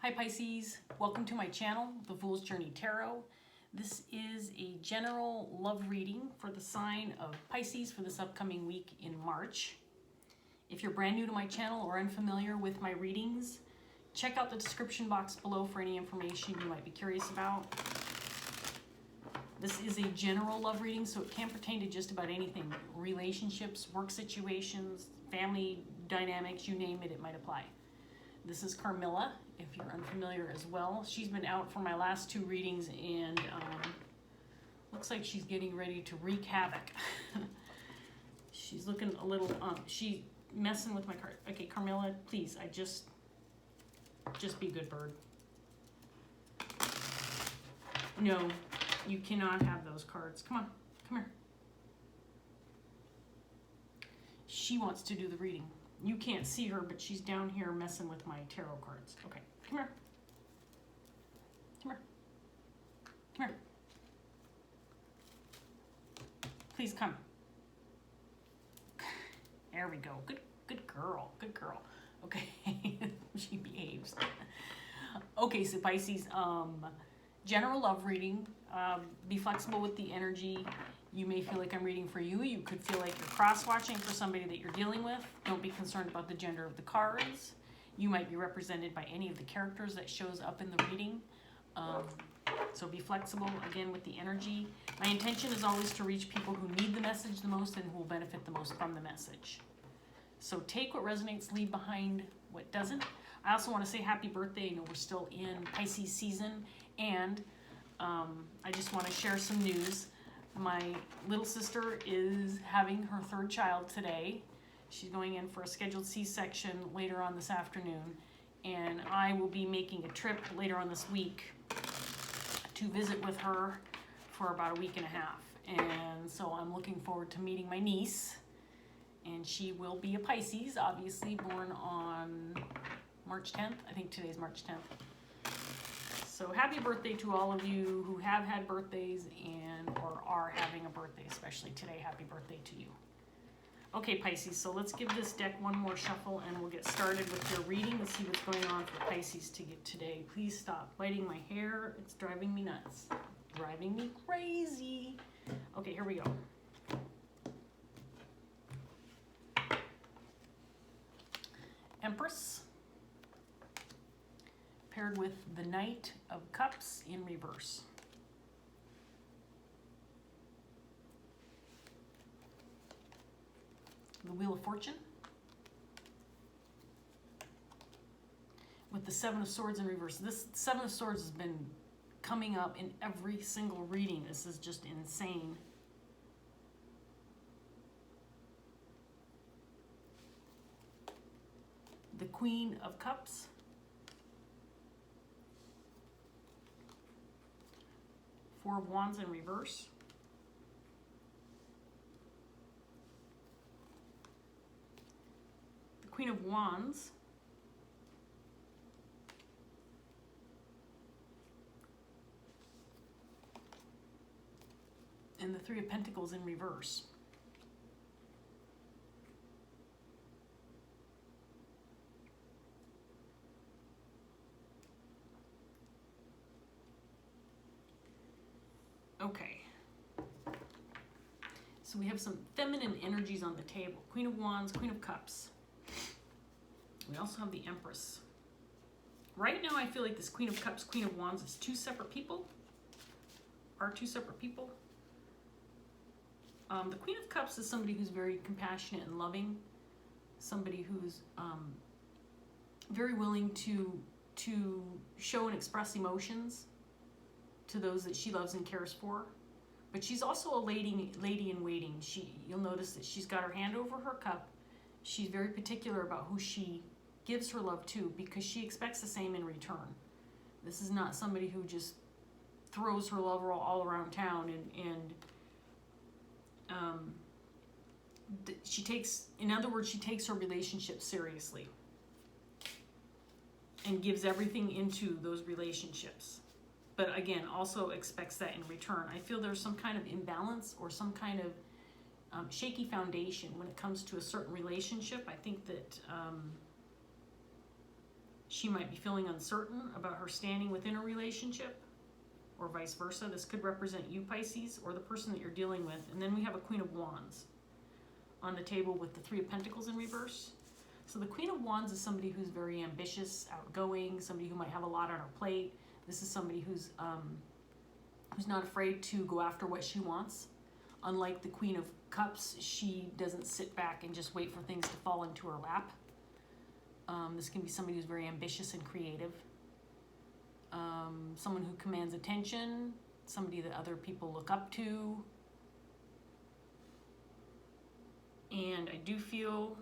Hi Pisces, welcome to my channel, The Fool's Journey Tarot. This is a general love reading for the sign of Pisces for this upcoming week in March. If you're brand new to my channel or unfamiliar with my readings, check out the description box below for any information you might be curious about. This is a general love reading, so it can pertain to just about anything. Relationships, work situations, family dynamics, you name it, it might apply. This is Carmilla, if you're unfamiliar as well. She's been out for my last two readings and looks like she's getting ready to wreak havoc. She's looking a little, she's messing with my card. Okay, Carmilla, please, just be a good bird. No, you cannot have those cards. Come on, come here. She wants to do the reading. You can't see her, but she's down here messing with my tarot cards. Okay, come here. Come here. Come here. Please come. There we go. Good girl. Good girl. Okay, she behaves. Okay, so Pisces, general love reading. Be flexible with the energy. You may feel like I'm reading for you. You could feel like you're cross-watching for somebody that you're dealing with. Don't be concerned about the gender of the cards. You might be represented by any of the characters that shows up in the reading. So be flexible, again, with the energy. My intention is always to reach people who need the message the most and who will benefit the most from the message. So take what resonates, leave behind what doesn't. I also want to say happy birthday. I know we're still in Pisces season, and I just want to share some news. My little sister is having her third child today. She's going in for a scheduled C-section later on this afternoon, and I will be making a trip later on this week to visit with her for about a week and a half. And so I'm looking forward to meeting my niece, and she will be a Pisces, obviously born on March 10th. I think today's March 10th. So happy birthday to all of you who have had birthdays and or are having a birthday, especially today. Happy birthday to you. Okay, Pisces, so let's give this deck one more shuffle and we'll get started with your reading and see what's going on for Pisces to get today. Please stop biting my hair. It's driving me nuts. Driving me crazy. Okay, here we go. Empress, paired with the Knight of Cups in reverse. The Wheel of Fortune, with the Seven of Swords in reverse. This Seven of Swords has been coming up in every single reading. This is just insane. The Queen of Cups, Four of Wands in reverse, the Queen of Wands, and the Three of Pentacles in reverse. Okay, so we have some feminine energies on the table. Queen of Wands, Queen of Cups. We also have the Empress. Right now I feel like this Queen of Cups, Queen of Wands is two separate people. Are two separate people. The Queen of Cups is somebody who's very compassionate and loving. Somebody who's very willing to show and express emotions to those that she loves and cares for. But she's also a lady in waiting. You'll notice that she's got her hand over her cup. She's very particular about who she gives her love to because she expects the same in return. This is not somebody who just throws her love all around town she takes, in other words, she takes her relationship seriously and gives everything into those relationships. But again, also expects that in return. I feel there's some kind of imbalance or some kind of shaky foundation when it comes to a certain relationship. I think that She might be feeling uncertain about her standing within a relationship, or vice versa. This could represent you, Pisces, or the person that you're dealing with. And then we have a Queen of Wands on the table with the Three of Pentacles in reverse. So the Queen of Wands is somebody who's very ambitious, outgoing, somebody who might have a lot on her plate. This is somebody who's not afraid to go after what she wants. Unlike the Queen of Cups, she doesn't sit back and just wait for things to fall into her lap. This can be somebody who's very ambitious and creative. Someone who commands attention, somebody that other people look up to. And I do feel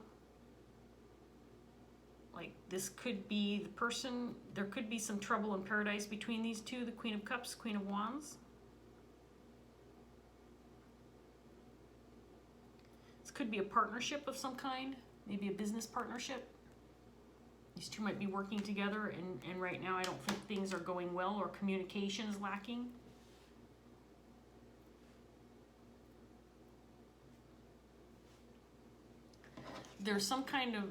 like this could be the person, there could be some trouble in paradise between these two, the Queen of Cups, Queen of Wands. This could be a partnership of some kind, maybe a business partnership. These two might be working together, and right now I don't think things are going well, or communication is lacking. There's some kind of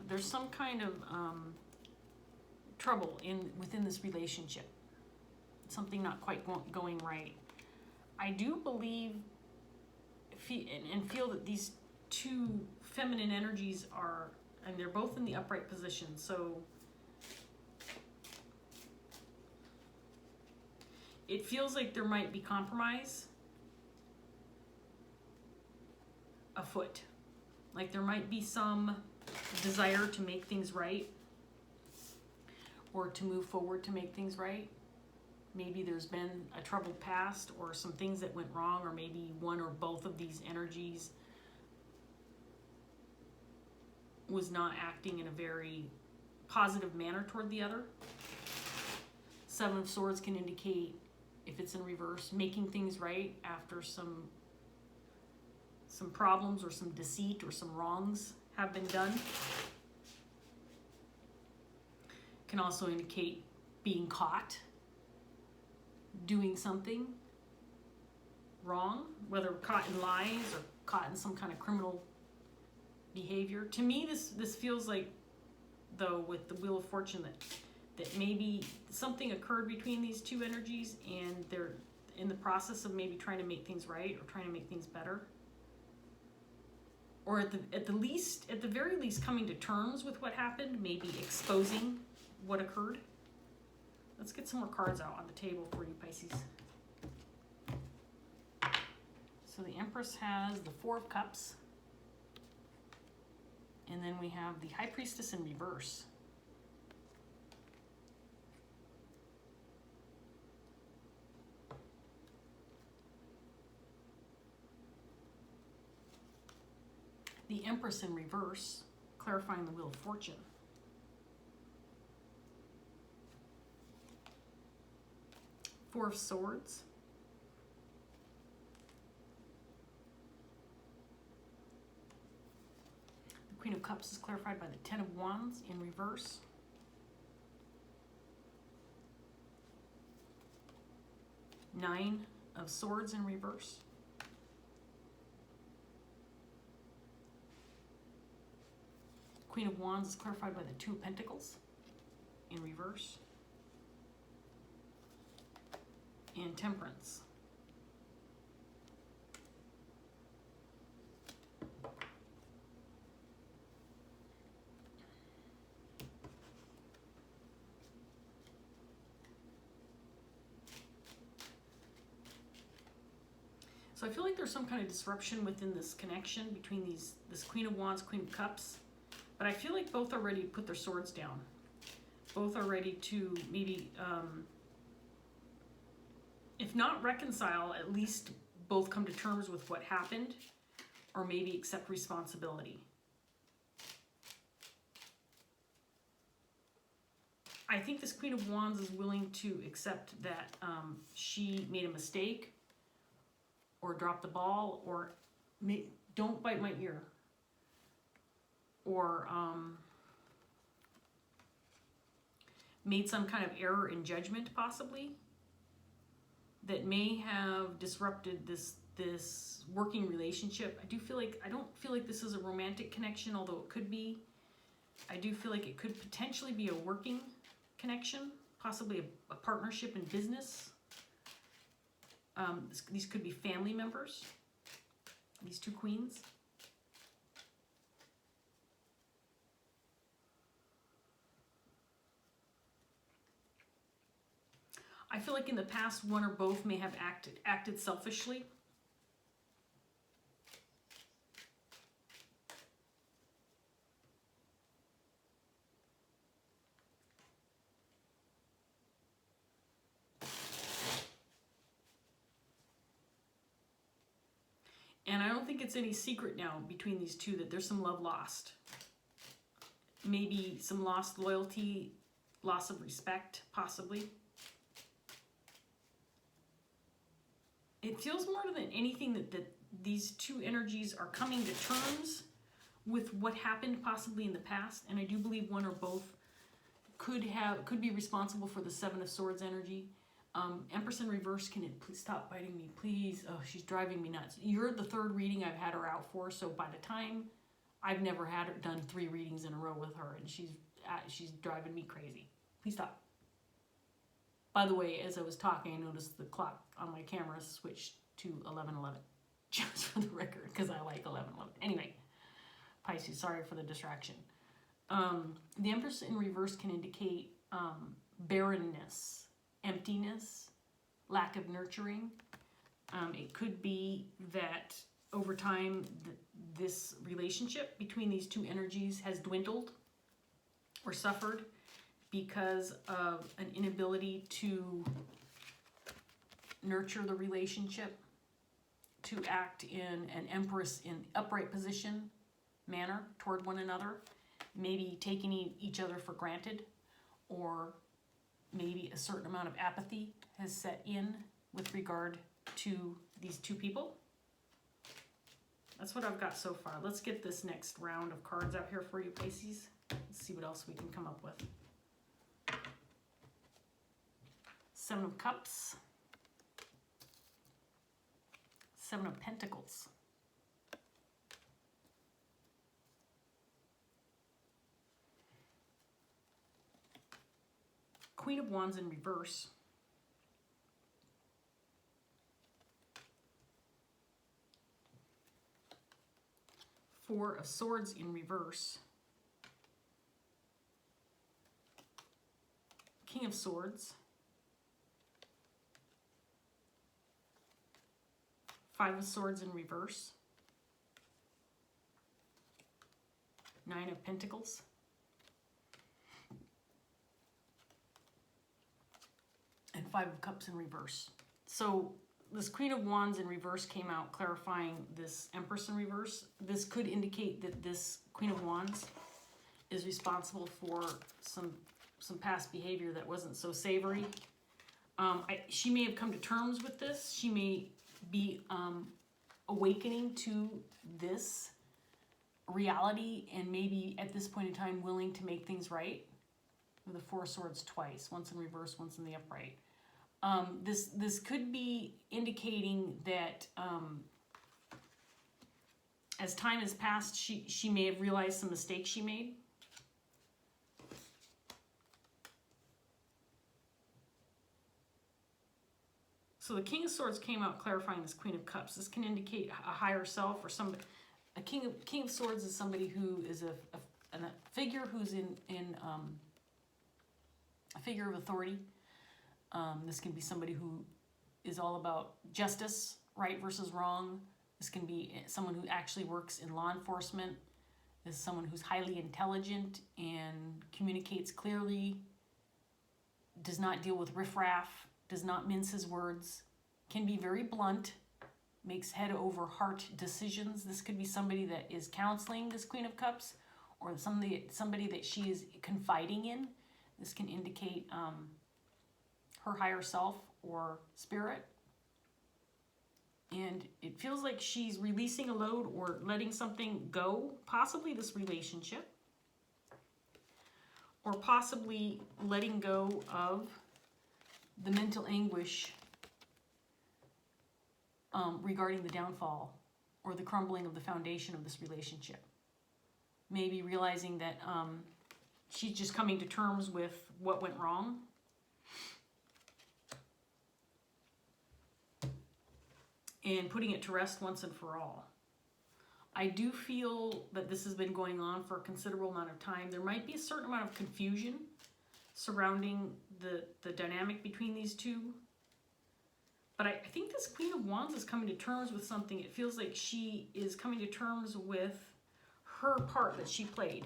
trouble within this relationship. Something not quite going right. I do believe and feel that these two feminine energies are, and they're both in the upright position. So it feels like there might be compromise afoot. Like there might be some desire to make things right, or to move forward to make things right. Maybe there's been a troubled past, or some things that went wrong, or maybe one or both of these energies was not acting in a very positive manner toward the other. Seven of Swords can indicate, if it's in reverse, making things right after some problems or some deceit or some wrongs have been done. Can also indicate being caught doing something wrong, whether caught in lies or caught in some kind of criminal behavior. To me, this feels like, though, with the Wheel of Fortune, that maybe something occurred between these two energies, and they're in the process of maybe trying to make things right, or trying to make things better. Or at the very least, coming to terms with what happened, maybe exposing what occurred. Let's get some more cards out on the table for you, Pisces. So the Empress has the Four of Cups. And then we have the High Priestess in reverse. The Empress in reverse, clarifying the Wheel of Fortune. Four of Swords. The Queen of Cups is clarified by the Ten of Wands in reverse. Nine of Swords in reverse. Queen of Wands is clarified by the Two of Pentacles in reverse. And Temperance. So I feel like there's some kind of disruption within this connection between this Queen of Wands, Queen of Cups. But I feel like both are ready to put their swords down. Both are ready to maybe, if not reconcile, at least both come to terms with what happened, or maybe accept responsibility. I think this Queen of Wands is willing to accept that she made a mistake, or dropped the ball, or don't bite my ear, or made some kind of error in judgment, possibly, that may have disrupted this working relationship. I don't feel like this is a romantic connection, although it could be. I do feel like it could potentially be a working connection, possibly a partnership in business. These could be family members, these two queens. I feel like in the past, one or both may have acted selfishly. And I don't think it's any secret now between these two that there's some love lost. Maybe some lost loyalty, loss of respect, possibly. It feels more than anything that these two energies are coming to terms with what happened possibly in the past. And I do believe one or both could be responsible for the Seven of Swords energy. Empress in reverse, can it please stop biting me, please? Oh, she's driving me nuts. You're the third reading I've had her out for, so by the time I've never had her done 3 readings in a row with her, and she's driving me crazy. Please stop. By the way, as I was talking, I noticed the clock on my camera switched to 11:11, just for the record, because I like 11:11. Anyway, Pisces, sorry for the distraction. The Empress in reverse can indicate barrenness, emptiness, lack of nurturing. It could be that over time this relationship between these two energies has dwindled or suffered because of an inability to nurture the relationship, to act in an Empress in upright position manner toward one another, maybe taking each other for granted, or maybe a certain amount of apathy has set in with regard to these two people. That's what I've got so far. Let's get this next round of cards out here for you, Pisces. Let's see what else we can come up with. 7 of Cups. 7 of Pentacles. Queen of Wands in reverse. Four of Swords in reverse. King of Swords. 5 of Swords in reverse. 9 of Pentacles. And 5 of Cups in reverse. So this Queen of Wands in reverse came out clarifying this Empress in reverse. This could indicate that this Queen of Wands is responsible for some past behavior that wasn't so savory. She may have come to terms with this. She may be awakening to this reality and maybe at this point in time willing to make things right. With the 4 of Swords twice, once in reverse, once in the upright. This could be indicating that as time has passed, she may have realized some mistakes she made. So the King of Swords came out clarifying this Queen of Cups. This can indicate a higher self or somebody. A King of Swords is somebody who is a figure who's in a figure of authority. This can be somebody who is all about justice, right versus wrong. This can be someone who actually works in law enforcement. This is someone who's highly intelligent and communicates clearly, does not deal with riffraff, does not mince his words, can be very blunt, makes head over heart decisions. This could be somebody that is counseling this Queen of Cups, or somebody that she is confiding in. This can indicate her higher self or spirit. And it feels like she's releasing a load or letting something go, possibly this relationship, or possibly letting go of the mental anguish regarding the downfall or the crumbling of the foundation of this relationship. Maybe realizing that she's just coming to terms with what went wrong. And putting it to rest once and for all. I do feel that this has been going on for a considerable amount of time. There might be a certain amount of confusion surrounding the dynamic between these two. But I think this Queen of Wands is coming to terms with something. It feels like she is coming to terms with her part that she played.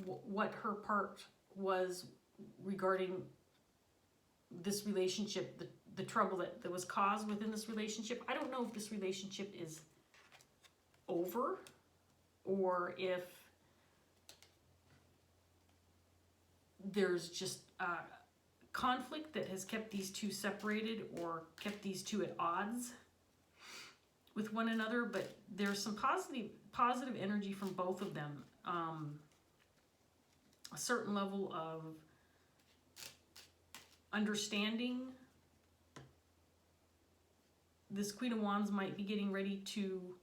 What her part was regarding this relationship, the trouble that was caused within this relationship. I don't know if this relationship is over or if there's just conflict that has kept these two separated or kept these two at odds with one another, but there's some positive energy from both of them. A certain level of understanding. This Queen of Wands might be getting ready to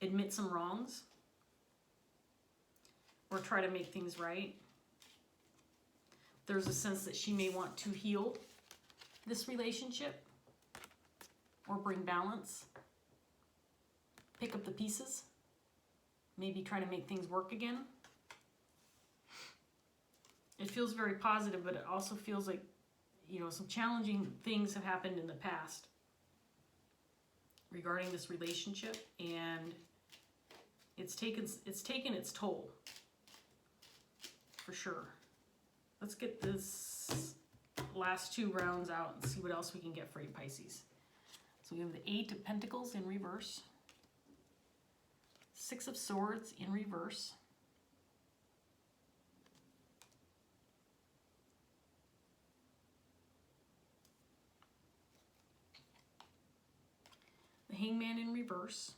admit some wrongs or try to make things right. There's a sense that she may want to heal this relationship or bring balance, pick up the pieces, maybe try to make things work again. It feels very positive, but it also feels like, you know, some challenging things have happened in the past regarding this relationship, and it's taken its toll for sure. Let's get this last two rounds out and see what else we can get for you, Pisces. So we have the 8 of Pentacles in reverse, 6 of Swords in reverse, the Hangman in reverse,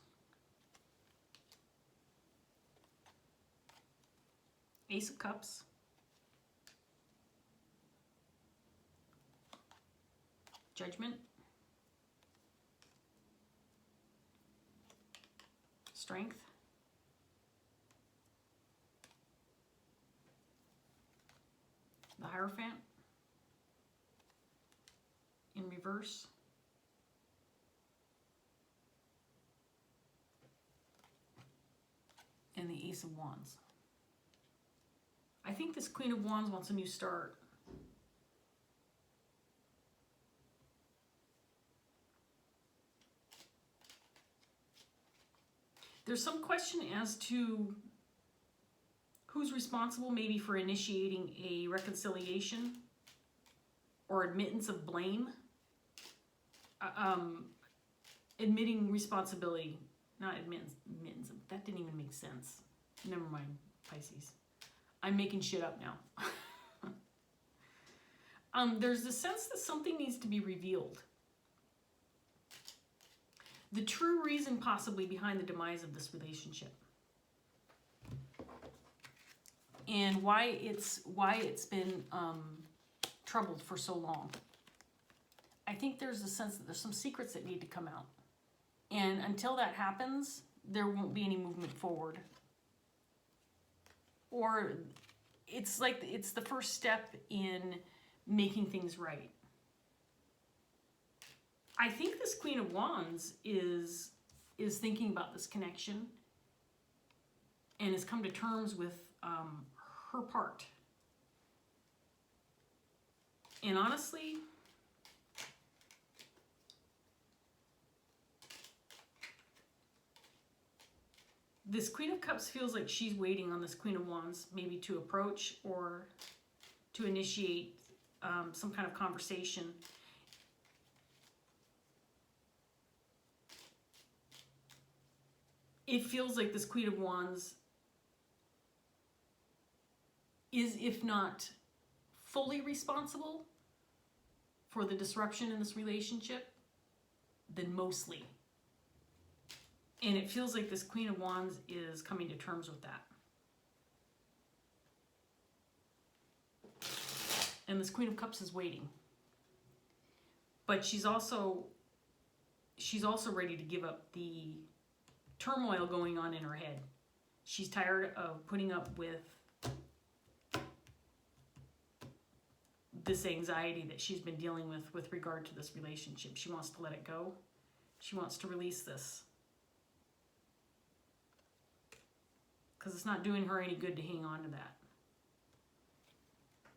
Ace of Cups, Judgment, Strength, the Hierophant in reverse, and the Ace of Wands. I think this Queen of Wands wants a new start. There's some question as to who's responsible maybe for initiating a reconciliation or admittance of blame. Admitting responsibility, not admittance. That didn't even make sense. Never mind, Pisces. I'm making shit up now. There's the sense that something needs to be revealed. The true reason possibly behind the demise of this relationship. And why it's been troubled for so long. I think there's a sense that there's some secrets that need to come out. And until that happens, there won't be any movement forward. Or it's like it's the first step in making things right. I think this Queen of Wands is thinking about this connection and has come to terms with her part. And honestly, this Queen of Cups feels like she's waiting on this Queen of Wands maybe to approach or to initiate some kind of conversation. It feels like this Queen of Wands is, if not fully responsible for the disruption in this relationship, then mostly. And it feels like this Queen of Wands is coming to terms with that. And this Queen of Cups is waiting. But she's also ready to give up the turmoil going on in her head. She's tired of putting up with this anxiety that she's been dealing with regard to this relationship. She wants to let it go. She wants to release this. Because it's not doing her any good to hang on to that.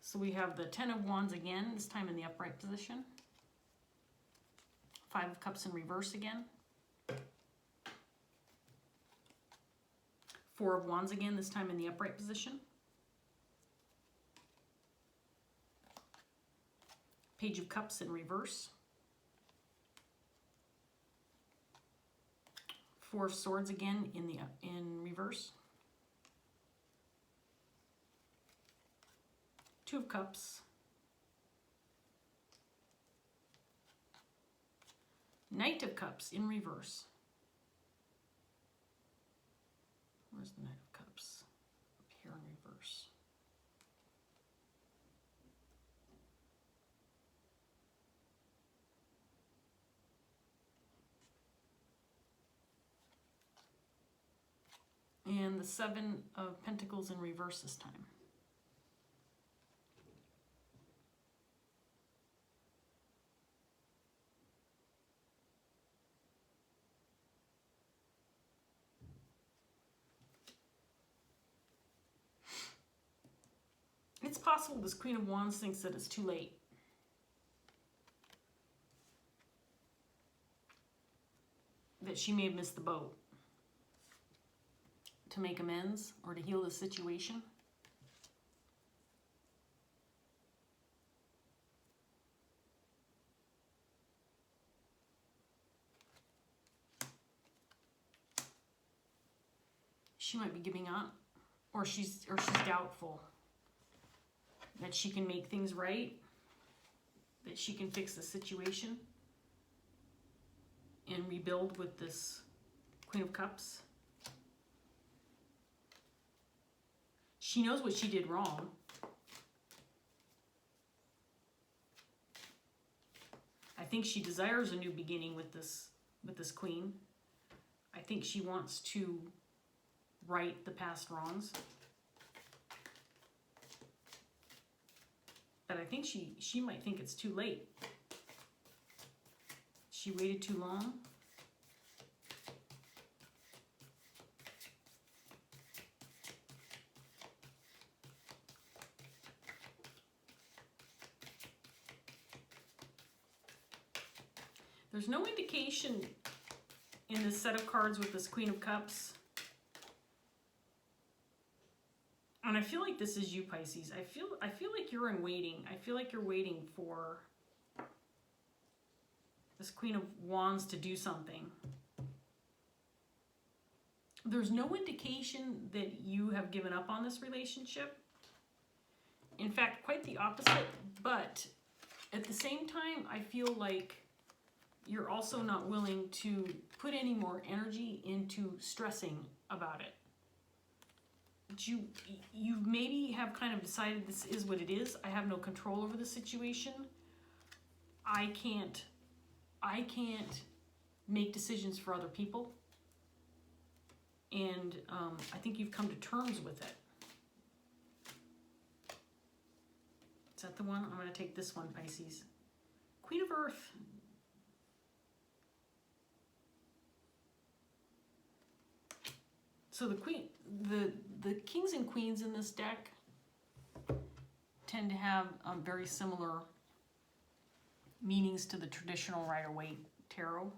So we have the Ten of Wands again, this time in the upright position. Five of Cups in reverse again. Four of Wands again, this time in the upright position. Page of Cups in reverse. Four of Swords again in reverse. Two of Cups. Knight of Cups in reverse. Where's the Knight of Cups? Up here in reverse. And the Seven of Pentacles in reverse this time. It's possible this Queen of Wands thinks that it's too late. That she may have missed the boat to make amends or to heal the situation. She might be giving up, or she's doubtful that she can make things right, that she can fix the situation and rebuild with this Queen of Cups. She knows what she did wrong. I think she desires a new beginning with this Queen. I think she wants to right the past wrongs. But I think she might think it's too late. She waited too long. There's no indication in this set of cards with this Queen of Cups. And I feel like this is you, Pisces. I feel like you're in waiting. I feel like you're waiting for this Queen of Wands to do something. There's no indication that you have given up on this relationship. In fact, quite the opposite. But at the same time, I feel like you're also not willing to put any more energy into stressing about it. You maybe have kind of decided this is what it is. I have no control over the situation. I can't make decisions for other people. And I think you've come to terms with it. Is that the one? I'm going to take this one, Pisces. Queen of Earth. So the kings and queens in this deck tend to have very similar meanings to the traditional Rider-Waite tarot.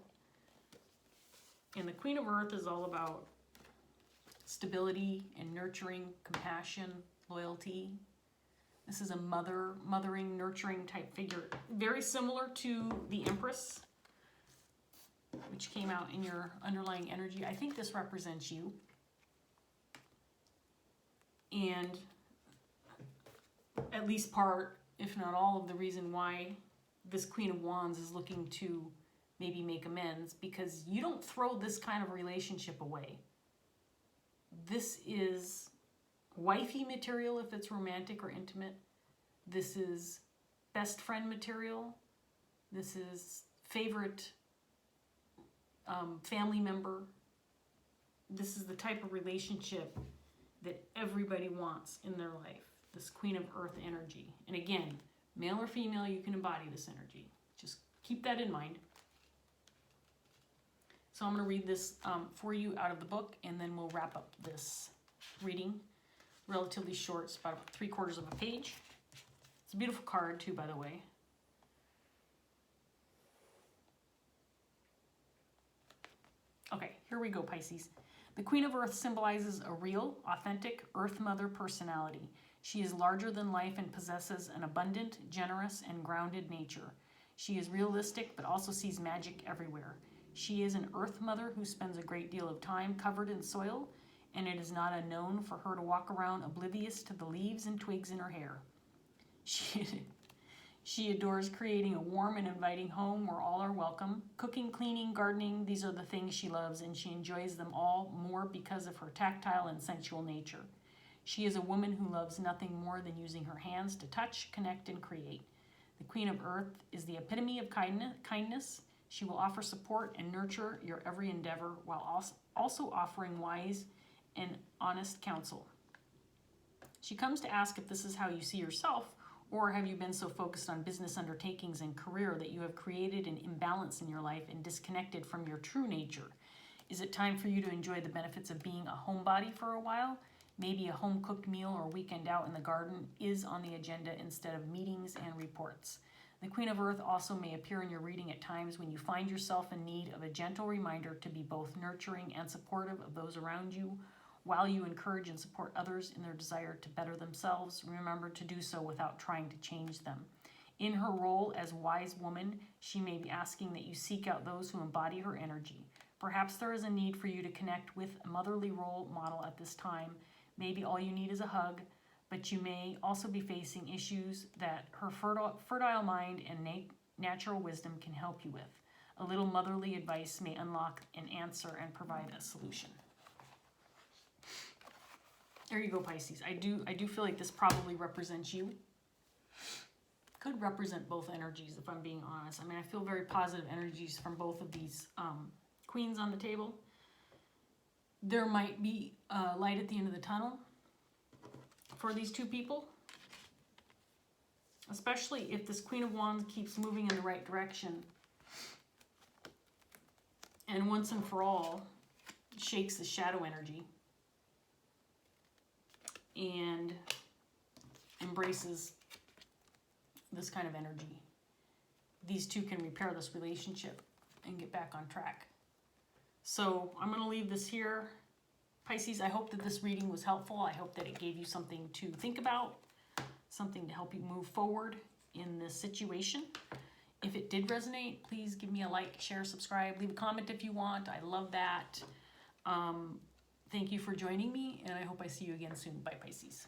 And the Queen of Earth is all about stability and nurturing, compassion, loyalty. This is a mothering, nurturing type figure. Very similar to the Empress, which came out in your underlying energy. I think this represents you. And at least part, if not all, of the reason why this Queen of Wands is looking to maybe make amends, because you don't throw this kind of relationship away. This is wifey material if it's romantic or intimate. This is best friend material. This is favorite family member. This is the type of relationship that everybody wants in their life. This Queen of Earth energy. And again, Male or female, you can embody this energy. Just keep that in mind. So I'm going to read this for you out of the book, and then we'll wrap up this reading. Relatively short, it's about 3/4 of a page. It's a beautiful card too, by the way. Okay, here we go, Pisces. The Queen of Earth symbolizes a real, authentic Earth Mother personality. She is larger than life and possesses an abundant, generous, and grounded nature. She is realistic, but also sees magic everywhere. She is an Earth Mother who spends a great deal of time covered in soil, and it is not unknown for her to walk around oblivious to the leaves and twigs in her hair. She adores creating a warm and inviting home where all are welcome. Cooking, cleaning, gardening, these are the things she loves, and she enjoys them all more because of her tactile and sensual nature. She is a woman who loves nothing more than using her hands to touch, connect, and create. The Queen of Earth is the epitome of kindness. She will offer support and nurture your every endeavor while also offering wise and honest counsel. She comes to ask if this is how you see yourself, or have you been so focused on business undertakings and career that you have created an imbalance in your life and disconnected from your true nature? Is it time for you to enjoy the benefits of being a homebody for a while? Maybe a home-cooked meal or weekend out in the garden is on the agenda instead of meetings and reports. The Queen of Earth also may appear in your reading at times when you find yourself in need of a gentle reminder to be both nurturing and supportive of those around you. While you encourage and support others in their desire to better themselves, remember to do so without trying to change them. In her role as wise woman, she may be asking that you seek out those who embody her energy. Perhaps there is a need for you to connect with a motherly role model at this time. Maybe all you need is a hug, but you may also be facing issues that her fertile mind and natural wisdom can help you with. A little motherly advice may unlock an answer and provide a solution. There you go, Pisces. I do feel like this probably represents you. Could represent both energies, if I'm being honest. I mean, I feel very positive energies from both of these queens on the table. There might be light at the end of the tunnel for these two people, especially if this Queen of Wands keeps moving in the right direction and once and for all shakes the shadow energy and embraces this kind of energy. These two can repair this relationship and get back on track. So I'm going to leave this here. Pisces, I hope that this reading was helpful. I hope that it gave you something to think about, something to help you move forward in this situation. If it did resonate, please give me a like, share, subscribe, leave a comment if you want. I love that. Thank you for joining me, and I hope I see you again soon. Bye, Pisces.